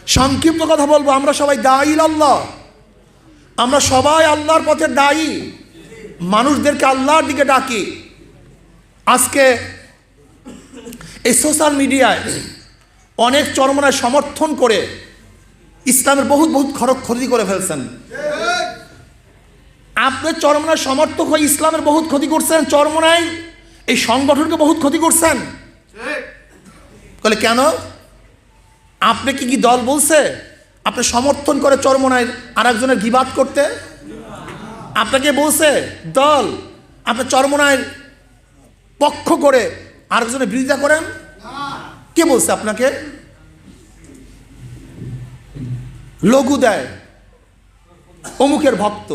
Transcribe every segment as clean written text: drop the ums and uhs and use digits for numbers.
সংক্ষিপ্ত কথা বলবো, আমরা সবাই দায়ী আল্লাহ, আমরা সবাই আল্লাহর পথে দায়ী, মানুষদেরকে আল্লাহর দিকে ডাকি। আজকে এই সোশ্যাল মিডিয়ায় অনেক চরমনায় সমর্থন করে ইসলামের বহুত ক্ষতি করে ফেলছেন। আপনি চরমনায় সমর্থক হয়ে ইসলামের বহুত ক্ষতি করছেন, চরমনায় এই সংগঠনকে বহুত ক্ষতি করছেন। বলে কেন? আপনি কি দল বলছে আপনি সমর্থন করে চরমনায় আর একজনের গিবাত করতে? আপনাকে বলছে দল আপনি চরমনায় পক্ষ করে আরেকজনের বিরোধিতা করেন? কে বলছে আপনাকে? লঘু দেয় অমুকের ভক্ত,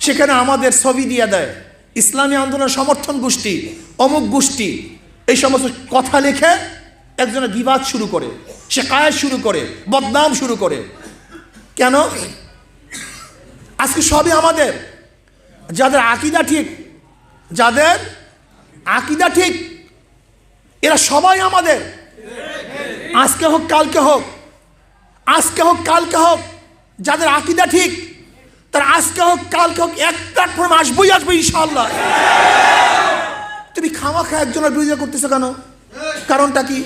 সেখানে আমাদের ছবি দিয়ে দেয় ইসলামী আন্দোলন সমর্থন গোষ্ঠী, অমুক গোষ্ঠী, এই সমস্ত কথা লিখে একজনের বিবাদ শুরু করে, সে কায়েস শুরু করে, বদনাম শুরু করে। কেন? আজকে সবই আমাদের, যাদের আকীদা ঠিক, যাদের আকীদা ঠিক, এরা সবাই আমাদের। আজকে হোক কালকে হোক, আজকে হোক কালকে হোক, যাদের আকীদা ঠিক তার আজকে হোক কালকে হোক এক প্ল্যাটফর্মে আসবই আসবে ইনশাআল্লাহ। তুমি খামাখা একজনের বিরোধিতা করতেছো কেন? কারণটা কি?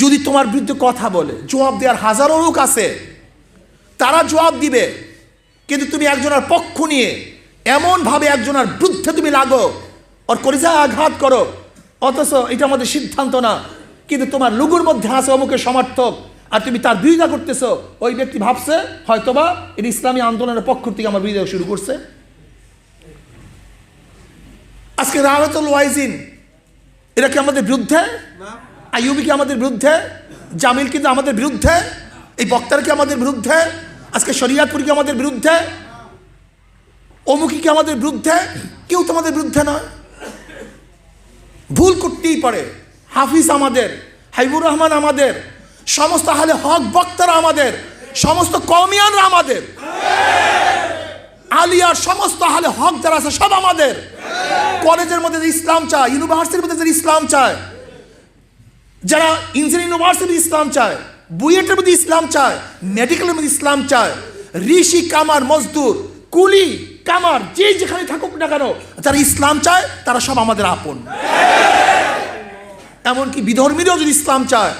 যদি তোমার বিরুদ্ধে কথা বলে জবাব দেওয়ার হাজারো লোক আছে, তারা জবাব দিবে, কিন্তু তুমি একজনের পক্ষ নিয়ে এমনভাবে একজনের বিরুদ্ধে তুমি লাগো, ওর কলিজা আঘাত করো, অথচ এটা আমাদের সিদ্ধান্ত না, কিন্তু তোমার লুগুর মধ্যে আছে অমুকের সমর্থক, আর তুমি তার বিরোধিতা করতেছো। ওই ব্যক্তি ভাবছে হয়তোবা এটা ইসলামী আন্দোলনের পক্ষ থেকে আমার বিরোধিতা শুরু করছে। আজকে রাহতুল ওয়াইজিন এরা কি আমাদের বিরুদ্ধে? আইয়ুবী কি আমাদের বিরুদ্ধে? জামিল কিন্তু আমাদের বিরুদ্ধে? এই বক্তার কি আমাদের বিরুদ্ধে? আজকে শরিয়াতপুর কি আমাদের বিরুদ্ধে? অমুকি কি আমাদের বিরুদ্ধে? কেউ তো আমাদের বিরুদ্ধে নয়। ভুল করতেই পারে। হাফিজ আমাদের, হাইবুর রহমান আমাদের, সমস্ত আহলে হক বক্তারা আমাদের, সমস্ত কওমিয়ানরা আমাদের, আলিয়ার সমস্ত আহলে হক যারা আছে সব আমাদের। কলেজের মধ্যে যে ইসলাম চায়, ইউনিভার্সিটির মধ্যে যে ইসলাম চায়, যারা ইঞ্জিনিয়ারিং ইউনিভার্সিটি ইসলাম চায়, বুয়েটের মধ্যে ইসলাম চায়, মেডিকেলের মধ্যে ইসলাম চায়, ঋষি কামার মজদুর কুলি কামার যে যেখানে থাকুক না কেন, যারা ইসলাম চায় তারা সব আমাদের আপন। এমনকি বিধর্মীরাও যদি ইসলাম চায়,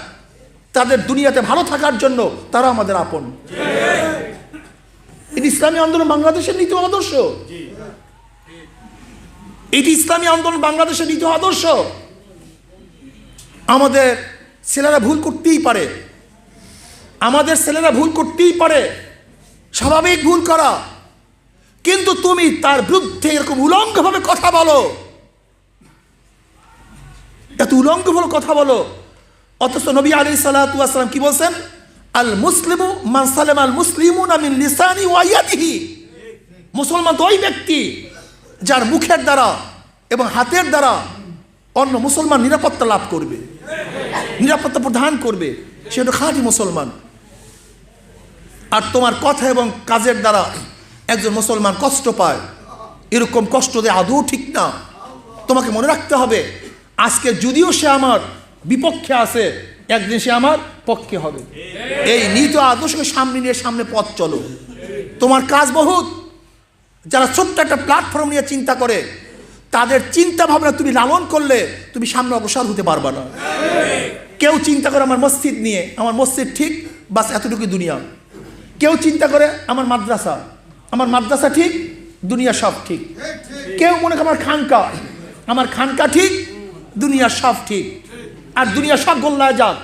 তাদের দুনিয়াতে ভালো থাকার জন্য তারা আমাদের আপন। এটি ইসলামী আন্দোলন বাংলাদেশের নীতি আদর্শ, এটি ইসলামী আন্দোলন বাংলাদেশের নীতি আদর্শ। আমাদের ছেলেরা ভুল করতেই পারে, আমাদের ছেলেরা ভুল করতেই পারে, স্বাভাবিক ভুল করা, কিন্তু তুমি তার বিরুদ্ধে এরকম উলঙ্গভাবে কথা বলো, এত উলঙ্গভাবে কথা বলো, অথচ নবী আলাইহিস সালাতু ওয়াস সালাম কি বলছেন? আল মুসলিমু মান সালামা আল মুসলিমুনা মিন লিসানি ওয়া ইয়াদিহি। মুসলমান তো ওই ব্যক্তি যার মুখের দ্বারা এবং হাতের দ্বারা অন্য মুসলমান নিরাপত্তা লাভ করবে, নিরাপত্তা প্রদান করবে, সে হলো খাঁটি মুসলমান। আর তোমার কথা এবং কাজের দ্বারা একজন মুসলমান কষ্ট পায়, এরকম কষ্ট দেয় আদৌ ঠিক না। তোমাকে মনে রাখতে হবে, আজকে যদিও সে আমার বিপক্ষে আছে, একদিন সে আমার পক্ষে হবে। এই নীতি আদর্শকে সামনে নিয়ে সামনে পথ চলো। তোমার কাজ বহুত, যারা ছোট্ট একটা প্ল্যাটফর্ম নিয়ে চিন্তা করে, তাদের চিন্তা ভাবনা তুমি লালন করলে তুমি সামনে অগ্রসর হতে পারবা না। কেউ চিন্তা করে আমার মসজিদ নিয়ে, আমার মসজিদ ঠিক, বাস এতটুকুই দুনিয়া। কেউ চিন্তা করে আমার মাদ্রাসা ঠিক, দুনিয়া সব ঠিক। কেউ মনে করে আমার খানকা ঠিক, দুনিয়া সব ঠিক। আর দুনিয়া সব গোল্লায় যাক,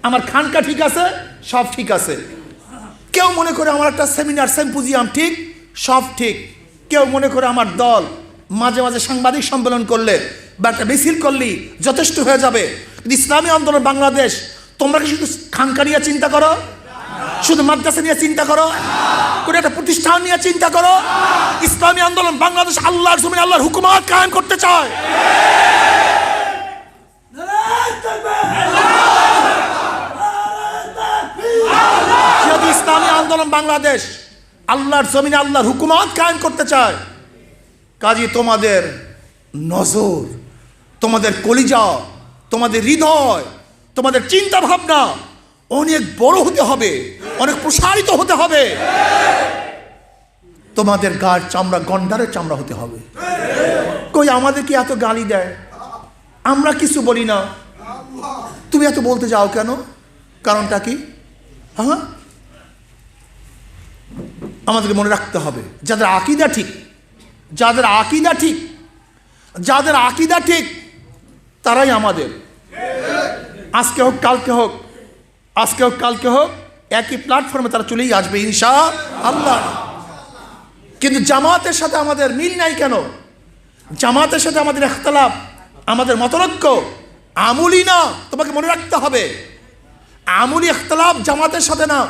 আমার খানকা ঠিক আছে, সব ঠিক আছে। কেউ মনে করে আমার একটা সেমিনার সিম্পোজিয়াম ঠিক, সব ঠিক। কেউ মনে করে আমার দল মাঝে মাঝে সাংবাদিক সম্মেলন করলে বা একটা মিছিল করলেই যথেষ্ট হয়ে যাবে। কিন্তু ইসলামী আন্দোলন বাংলাদেশ, তোমরা কি শুধু খানকা নিয়ে চিন্তা করো? শুধু মাদ্রাসা নিয়ে চিন্তা করো? কোনো একটা প্রতিষ্ঠান নিয়ে চিন্তা করো? ইসলামী আন্দোলন বাংলাদেশ আল্লাহর জমিনে আল্লাহর হুকুমত কায়েম করতে চায়। যদি ইসলামী আন্দোলন বাংলাদেশ আল্লাহর জমিনে আল্লাহর হুকুমত কায়েম করতে চায়, কাজী তোমাদের নজর, তোমাদের কলিজা, তোমাদের হৃদয়, তোমাদের চিন্তা ভাবনা অনেক বড় হতে হবে, অনেক প্রসারিত হতে হবে। তোমাদের গার চামড়া গন্ডারের চামড়া হতে হবে। কই আমাদেরকে এত গালি দেয়, আমরা কিছু বলি না, তুমি এত বলতে যাও কেন? কারণটা কি? হ্যাঁ, আমাদেরকে মনে রাখতে হবে যাদের আকীদা ঠিক, যাদের আকীদা ঠিক, যাদের আকীদা ঠিক তারাই আমাদের। আজকে হোক কালকে হোক, আজকে হোক কালকে হোক, একই প্ল্যাটফর্মে তারা চলেই আসবে ইনশাআল্লাহ। কিন্তু জামাতের সাথে আমাদের মিল নাই কেন? জামাতের সাথে আমাদের ইখতিলাফ, আমাদের মতৈক্য আমুলি না। তোমাকে মনে রাখতে হবে, আমুলি ইখতিলাফ জামাতের সাথে না।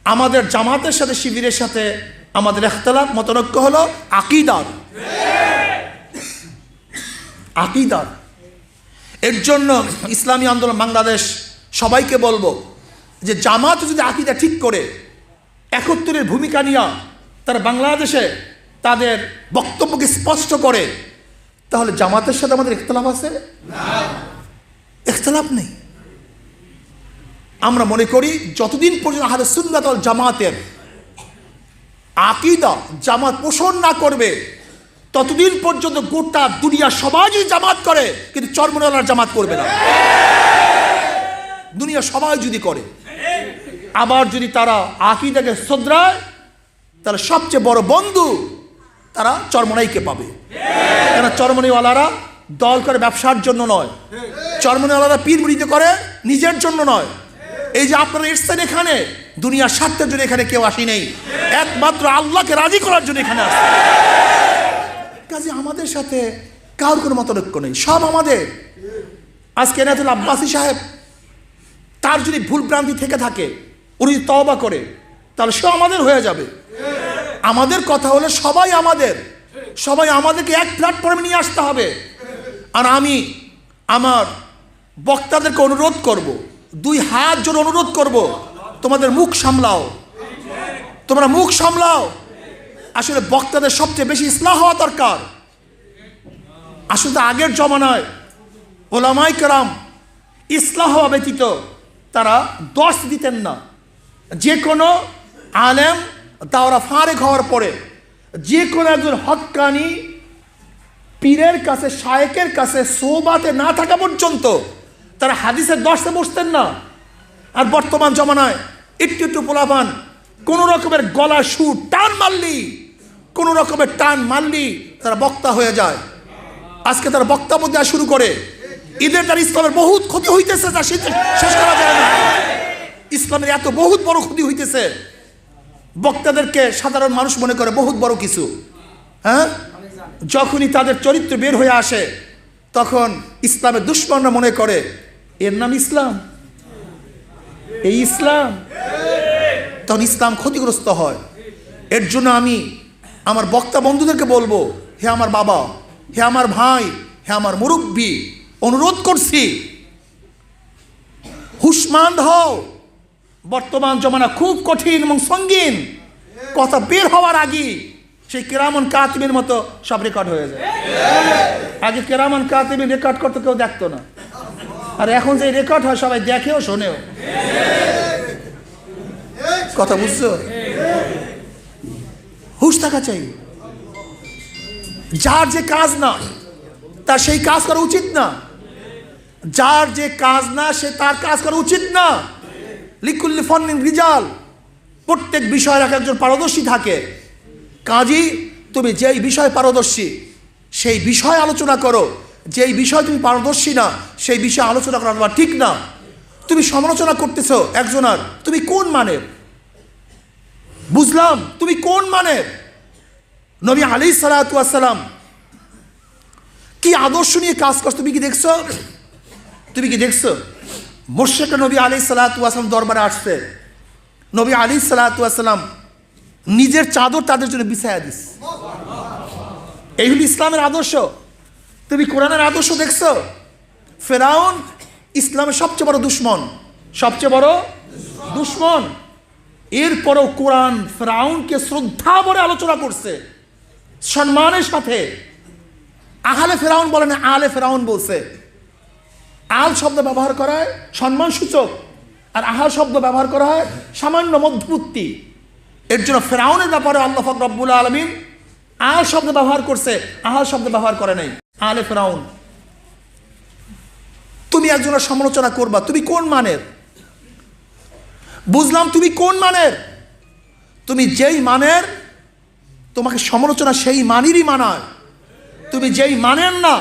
আমাদের জামাতের সাথে শিবিরের সাথে আমাদের ইখতিলাফ মতৈক্য হলো আকীদার, আকীদার। এর জন্য ইসলামী আন্দোলন বাংলাদেশ সবাইকে বলবো যে জামাত যদি আকীদা ঠিক করে ৭১-এর ভূমিকা নিয়ে তারা বাংলাদেশে তাদের বক্তব্যকে স্পষ্ট করে, তাহলে জামাতের সাথে আমাদের ইখতিলাফ আছে? ইখতিলাফ নেই। আমরা মনে করি যতদিন পর্যন্ত আহলে সুন্নাত ওয়াল জামাতের আকীদা জামাত পোষণ না করবে, ততদিন পর্যন্ত গোটা দুনিয়া সবাই যদি জামাত করে, কিন্তু চরমনাইওয়ালার জামাত করবে না। দুনিয়া সবাই যদি করে, আবার যদি তারা আকীদাকে শ্রদ্ধায়, তাহলে সবচেয়ে বড় বন্ধু তারা চরমনাইকে পাবে। কেন? চরমনাইওয়ালারা দল করে ব্যবসার জন্য নয়, চরমনাইওয়ালারা পীর মুরিদ করে নিজের জন্য নয়। এই যে আপনারা এসছেন এখানে, দুনিয়ার স্বার্থের জন্য এখানে কেউ আসি নেই, একমাত্র আল্লাহকে রাজি করার জন্য এখানে আসে। কাজে আমাদের সাথে কারোর কোনো মতৈক্য নেই, সব আমাদের। আজকে এনায়েতুল আব্বাসী সাহেব, তার যদি ভুল ভ্রান্তি থেকে থাকে, উনি তওবা করে, তাহলে সে আমাদের হয়ে যাবে। আমাদের কথা হলে সবাই আমাদের, সবাই আমাদেরকে এক প্ল্যাটফর্মে নিয়ে আসতে হবে। আর আমি আমার বক্তাদেরকে অনুরোধ করব, 2 হাত জোড়ে অনুরোধ করব, তোমাদের মুখ সামলাও, তোমরা মুখ সামলাও। আসলে বক্তাদের সবচেয়ে বেশি ইসলাহ হওয়া দরকার। আসলে আগের জমানায় ওলামায়ে কেরাম ইসলাহ হওয়া ব্যতীত তারা দর্শ দিতেন না। যে কোনো আলেম দাওরা ফারেক হওয়ার পরে, যে কোনো একজন হক্কানি পীরের কাছে, শায়েকের কাছে সোহবাতে না থাকা পর্যন্ত তারা হাদিসের দর্শে বসতেন না। আর বর্তমান জমানায় একটু একটু পোলাপান কোনো রকমের গলা সুর টান মারলি, কোনো রকমের টান মারলি তারা বক্তা হয়ে যায়। আজকে তারা বক্তব্য দেওয়া শুরু করে। ঈদের তার ইসলামের বহুত ক্ষতি হইতেছে, যা শেষ করা যায় না। ইসলামের এত বহুত বড় ক্ষতি হইতেছে, বক্তাদেরকে সাধারণ মানুষ মনে করে বহুত বড় কিছু। হ্যাঁ, যখনই তাদের চরিত্র বের হয়ে আসে, তখন ইসলামের দুশ্মনরা মনে করে এর নাম ইসলাম, এই ইসলাম। তখন ইসলাম ক্ষতিগ্রস্ত হয়। এর জন্য আমি আমার বক্তা বন্ধুদেরকে বলবো, হে আমার বাবা, হে আমার ভাই, হে আমার মুরব্বী, অনুরোধ করছি, হুশমান্দ হও। বর্তমান জমানা খুব কঠিন এবং সঙ্গীন। কথা বের হওয়ার আগে সেই কেরামান কাতিবের মতো সব রেকর্ড হয়ে যায়। আগে কেরামান কাতিবিন রেকর্ড করতে কেউ দেখতো না, আর এখন যে রেকর্ড হয় সবাই দেখেও শোনেও। কথা বুঝছো? হুশ থাকা চাই। যার যে কাজ না তার সেই কাজ করা উচিত না, যার যে কাজ না সে তার কাজ করা উচিত না। লিকুল্লি ফন্নিন রিজাল, প্রত্যেক বিষয়ের এক একজন পারদর্শী থাকে। কাজী তুমি যেই বিষয়ে পারদর্শী সেই বিষয়ে আলোচনা করো, যেই বিষয়ে তুমি পারদর্শী না সেই বিষয়ে আলোচনা করা তোমার ঠিক না। তুমি সমালোচনা করতেছো একজনের, তুমি কোন মানের? বুঝলাম তুমি কোন মানের। নবী আলাইহিস সালাতু ওয়াস সালাম কি আদর্শ নিয়ে কাজ করছে তুমি কি দেখছো? তুমি কি দেখছো? মুশরিকরা নবী আলাইহিস সালাতু ওয়াস সালাম দরবারে আসছে, নবী আলাইহিস সালাতু ওয়াস সালাম নিজের চাদর তাদের জন্য বিছায়া দিস। এই হলো ইসলামের আদর্শ। তুমি কোরআনের আদর্শ দেখছো? ফেরাউন ইসলামের সবচেয়ে বড় দুশ্মন, সবচেয়ে বড় দুশ্মন। এরপরও কোরআন ফেরাউনকে শ্রদ্ধা ভরে আলোচনা করছে, সম্মানের সাথে। আহলে ফেরাউন বলে না, আলে ফেরাউন বলছে। আল শব্দ ব্যবহার করায় সম্মান সূচক, আর আহাল শব্দ ব্যবহার করা হয় সামান্য মধ্যবর্তী। এর জন্য ফেরাউনের ব্যাপারে আল্লাহ পাক রব্বুল আলামিন আহাল শব্দ ব্যবহার করছে, আহাল শব্দ ব্যবহার করে নাই। আলে ফেরাউন, তুমি একজনের সমালোচনা করবা, তুমি কোন মানের? বুঝলাম তুমি কোন মানের। তুমি যেই মানের, তোমাকে সমালোচনা সেই মানেরই মানায়। তুমি যেই মানেন না,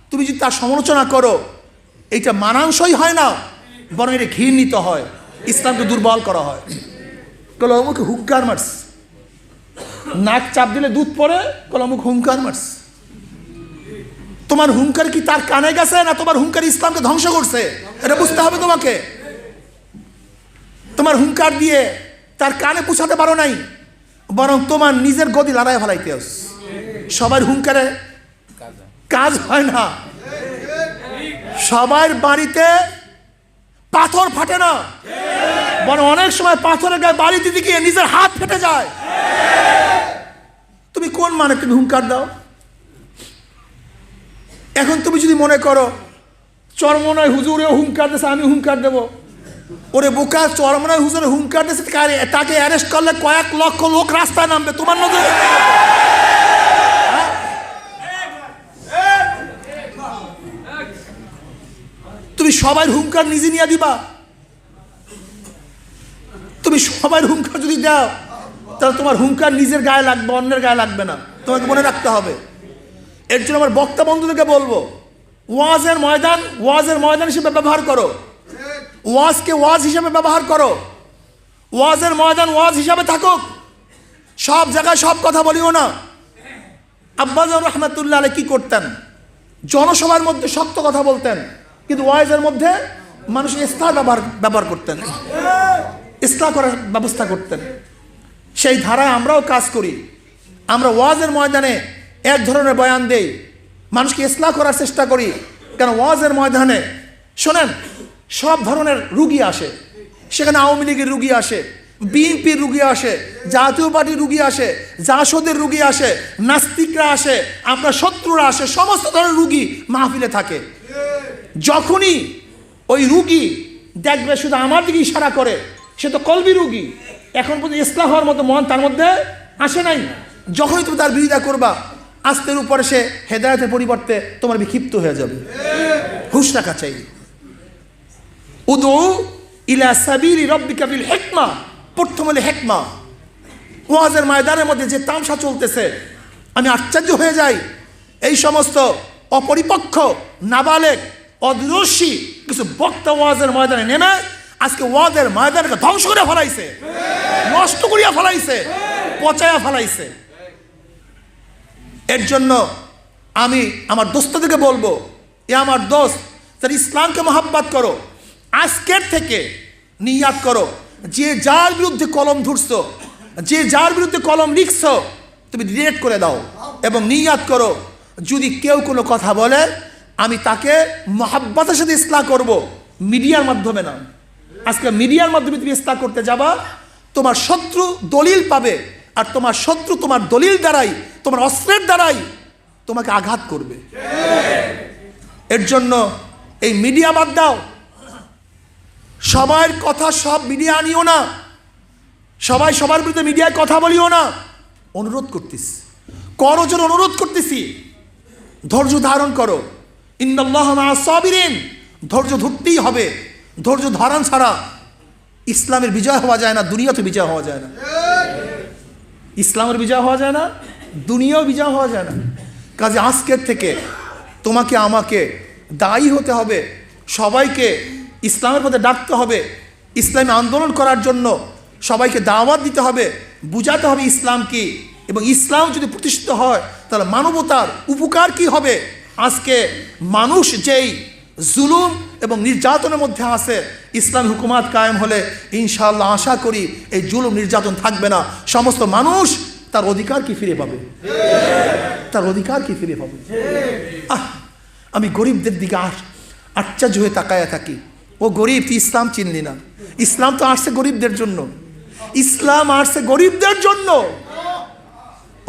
তুমি যদি তার সমালোচনা করো, এইটা মানানসই হয় না, বরং এটা ঘৃণিত হয়, ইসলামকে দুর্বল করা হয়। কল অমুক হুঙ্কার মার্স, নাক চাপ দিলে দুধ পড়ে, কল অমুক হুঙ্কার মার্স। তোমার হুঙ্কার কি তার কানে গেছে, না তোমার হুঙ্কার ইসলামকে ধ্বংস করছে? এটা বুঝতে হবে তোমাকে। তোমার হুঙ্কার দিয়ে তার কানে পৌঁছাতে পারো নাই, বরং তোমার নিজের গদি লড়াই ফেলাইতে। সবার হুঙ্কারে কাজ হয় না, সবার বাড়িতে পাথর ফাটে না, বরং অনেক সময় পাথরের গায়ে বাড়ি দিতে গিয়ে নিজের হাত ফেটে যায়। তুমি কোন মানে তুমি হুঙ্কার দাও? এখন তুমি যদি মনে করো চরমনায় হুজুরে হুঙ্কার দিয়েছে, আমি হুঙ্কার দেব, ওরে বোকা, চরমনায় হুজুরে হুঙ্কার দিয়েছে, তাকে অ্যারেস্ট করলে কয়েক লক্ষ লোক রাস্তায় নামবে, তোমার নজরে? তুমি সবাই হুঙ্কার নিজে নিয়ে দিবা? তুমি সবাই হুঙ্কার যদি দাও, তাহলে তোমার হুঙ্কার নিজের গায়ে লাগবে, অন্যের গায়ে লাগবে না। তোমাকে মনে রাখতে হবে। এর জন্য আমার বক্তা বন্ধুদেরকে বলবো, ওয়াজের ময়দান হিসেবে ব্যবহার করো, ওয়াজকে ওয়াজ হিসেবে ব্যবহার করো, ওয়াজের ময়দান ওয়াজ হিসাবে থাকুক। সব জায়গায় সব কথা বলিও না। আব্বাজান রহমাতুল্লাহ আলাইহি কি করতেন? জনসভার মধ্যে শক্ত কথা বলতেন, কিন্তু ওয়াজের মধ্যে মানুষের ইসলাহ ব্যবহার করতেন, ইসলাহ করার ব্যবস্থা করতেন। সেই ধারায় আমরাও কাজ করি। আমরা ওয়াজের ময়দানে এক ধরনের বয়ান দেই, মানুষকে ইসলাহ করার চেষ্টা করি। কেন? ওয়াজের ময়দানে শোনেন, সব ধরনের রুগী আসে, সেখানে আওয়ামী লীগের রুগী আসে, বিএনপির রুগী আসে, জাতীয় পার্টির রুগী আসে, জাসদের রুগী আসে, নাস্তিকরা আসে, আপনার শত্রুরা আসে, সমস্ত ধরনের রুগী মাহফিলে থাকে। যখনই ওই রুগী দেখবে শুধু আমার দিকে ইশারা করে, সে তো কলবি রুগী, এখন পর্যন্ত ইসলাহ হওয়ার মতো মন তার মধ্যে আসে নাই। যখনই তুমি তার বিরোধিতা করবা, আস্তের উপরে সে হেদায়েতের পরিবর্তে তোমার বিক্ষিপ্ত হয়ে যাবে। হুশ রাখা চাই। উদু ইলা সাবিলি রাব্বিকা বিল হিকমা, প্রথম হলে হিকমা। ওয়াজের ময়দানের মধ্যে যে তামসা চলতেছে, আমি আশ্চর্য হয়ে যাই। এই সমস্ত অপরিপক্ষ, নাবালেগ, অদূরদর্শী কিছু বক্তা ওয়াজের ময়দানে নেমে আজকে ওয়াজের ময়দানকে ধ্বংস করে ফেলাইছে, নষ্ট করিয়া ফেলাইছে, পচাইয়া ফেলাইছে। এর জন্য আমি আমার দোস্তদেরকে বলবো, এ আমার দোস্ত, তার ইসলামকে মহাব্বত করো। আজকের থেকে নিয়াত করো, যে যার বিরুদ্ধে কলম ধরছো, যে যার বিরুদ্ধে কলম লিখছো, তুমি ডিলিট করে দাও এবং নিয়াত করো, যদি কেউ কোনো কথা বলে আমি তাকে মহাব্বতের সাথে ইসলাহ করব, মিডিয়ার মাধ্যমে না। আজকে মিডিয়ার মাধ্যমে তুমি ইসলাহ করতে যাবা, তোমার শত্রু দলিল পাবে, আর তোমার শত্রু তোমার দলিল দ্বারাই, তোমার অস্ত্রের দ্বারাই তোমাকে আঘাত করবে। এর জন্য এই মিডিয়া বাদ দাও। সবার কথা সব মিডিয়া আনিও না, সবাই সবার বিরুদ্ধে মিডিয়ায় কথা বলিও না। অনুরোধ করতেছি, করজোর অনুরোধ করতেছি, ধৈর্য ধারণ করো। ইন্নাল্লাহা মা'আস সাবিরিন, ধৈর্য ধরতেই হবে। ধৈর্য ধারণ ছাড়া ইসলামের বিজয় হওয়া যায় না, দুনিয়াতে বিজয় হওয়া যায় না। ইসলামের বিজয় হওয়া যায় না, দুনিয়াও বিজয় হওয়া যায় না। কাজে আজকের থেকে তোমাকে আমাকে দায়ী হতে হবে, সবাইকে ইসলামের পথে ডাকতে হবে, ইসলামী আন্দোলন করার জন্য সবাইকে দাওয়াত দিতে হবে, বুঝাতে হবে ইসলাম কি, এবং ইসলাম যদি প্রতিষ্ঠিত হয় তাহলে মানবতার উপকার কি হবে। আজকে মানুষ যেই জুলুম এবং নির্যাতনের মধ্যে আছে, ইসলাম হুকুমাত কায়েম হলে ইনশাআল্লাহ আশা করি এই জুলুম নির্যাতন থাকবে না। সমস্ত মানুষ তার অধিকার কি ফিরে পাবে, তার অধিকার কি ফিরে পাবে। আমি গরিবদের দিকে আশ্চর্য হয়ে তাকায়া থাকি। ও গরিব, তুই ইসলাম চিনলি না? ইসলাম তো আসছে গরিবদের জন্য, ইসলাম আসছে গরিবদের জন্য।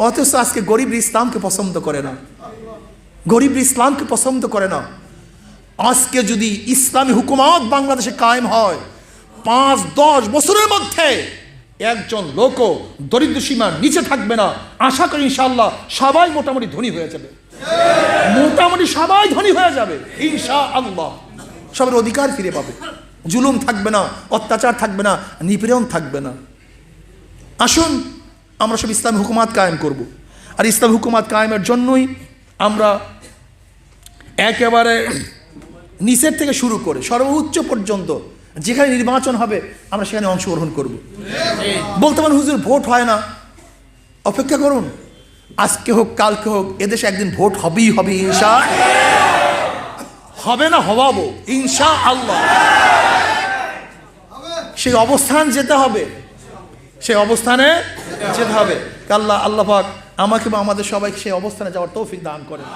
অথচ আজকে গরিব ইসলামকে পছন্দ করে না, গরিব ইসলামকে পছন্দ করে না। আজকে যদি ইসলামী হুকুমত বাংলাদেশে কায়েম হয়, 5-10 বছরের মধ্যে একজন লোকও দরিদ্র সীমার নিচে থাকবে না। আশা করি ইনশাআল্লাহ সবাই মোটামুটি ধনী হয়ে যাবে, মোটামুটি সবাই ধনী হয়ে যাবে ইনশাআল্লাহ। সবার অধিকার ফিরে পাবে, জুলুম থাকবে না, অত্যাচার থাকবে না, নিপীড়ন থাকবে না। আসুন আমরা সব ইসলামী হুকুমাত কায়েম করব। আর ইসলামী হুকুমাত কায়েমের জন্যই আমরা একেবারে নিচের থেকে শুরু করে সর্বোচ্চ পর্যন্ত যেখানে নির্বাচন হবে আমরা সেখানে অংশগ্রহণ করব। বলতে পারেন হুজুর ভোট হয় না, অপেক্ষা করুন, আজকে হোক কালকে হোক এদেশে একদিন ভোট হবেই হবে ইনশা, হবে না হওয়াবো ইনশাআল্লাহ। সেই অবস্থান যেতে হবে, সেই অবস্থানে যেতে হবে। আল্লাহ পাক আমাকে বা আমাদের সবাইকে সেই অবস্থানে যাওয়ার তৌফিক দান করেন।